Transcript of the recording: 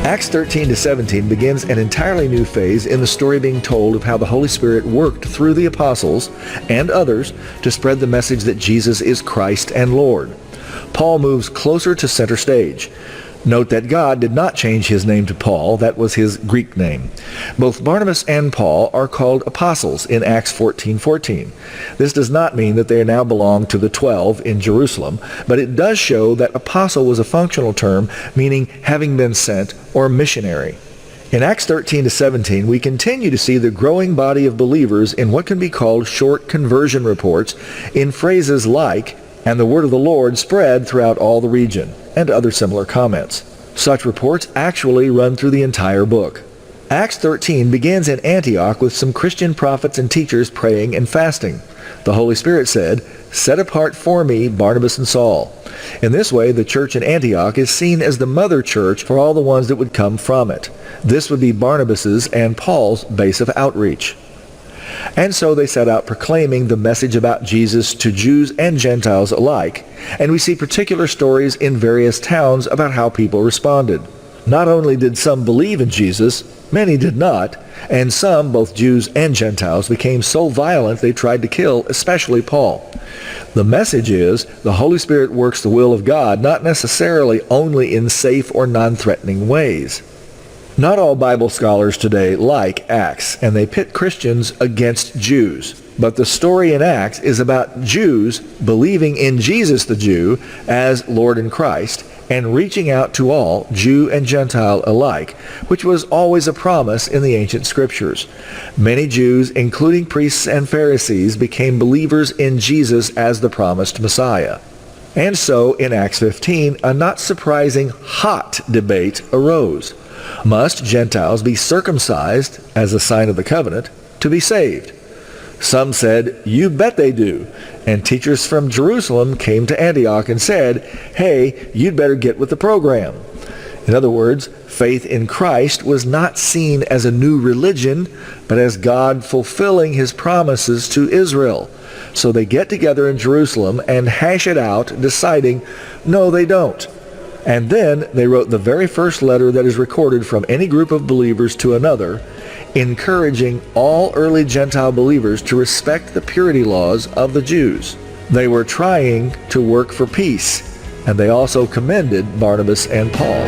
Acts 13 to 17 begins an entirely new phase in the story being told of how the Holy Spirit worked through the apostles and others to spread the message that Jesus is Christ and Lord. Paul moves closer to center stage. Note that God did not change his name to Paul. That was his Greek name. Both Barnabas and Paul are called apostles in Acts 14:14. This does not mean that they now belong to the 12 in Jerusalem, but it does show that apostle was a functional term meaning having been sent or missionary. In Acts 13 to 17, we continue to see the growing body of believers in what can be called short conversion reports in phrases like, "And the word of the Lord spread throughout all the region," and other similar comments. Such reports actually run through the entire book. Acts 13 begins in Antioch with some Christian prophets and teachers praying and fasting. The Holy Spirit said, "Set apart for me Barnabas and Saul." In this way, the church in Antioch is seen as the mother church for all the ones that would come from it. This would be Barnabas's and Paul's base of outreach. And so they set out proclaiming the message about Jesus to Jews and Gentiles alike, and we see particular stories in various towns about how people responded. Not only did some believe in Jesus, many did not, and some, both Jews and Gentiles, became so violent they tried to kill, especially Paul. The message is the Holy Spirit works the will of God, not necessarily only in safe or non-threatening ways. Not all Bible scholars today like Acts, and they pit Christians against Jews. But the story in Acts is about Jews believing in Jesus the Jew as Lord and Christ, and reaching out to all, Jew and Gentile alike, which was always a promise in the ancient scriptures. Many Jews, including priests and Pharisees, became believers in Jesus as the promised Messiah. And so, in Acts 15, a not surprising hot debate arose. Must Gentiles be circumcised as a sign of the covenant to be saved? Some said, "You bet they do." And teachers from Jerusalem came to Antioch and said, "Hey, you'd better get with the program." In other words, faith in Christ was not seen as a new religion, but as God fulfilling his promises to Israel. So they get together in Jerusalem and hash it out, deciding, no, they don't. And then they wrote the very first letter that is recorded from any group of believers to another, encouraging all early Gentile believers to respect the purity laws of the Jews. They were trying to work for peace, and they also commended Barnabas and Paul.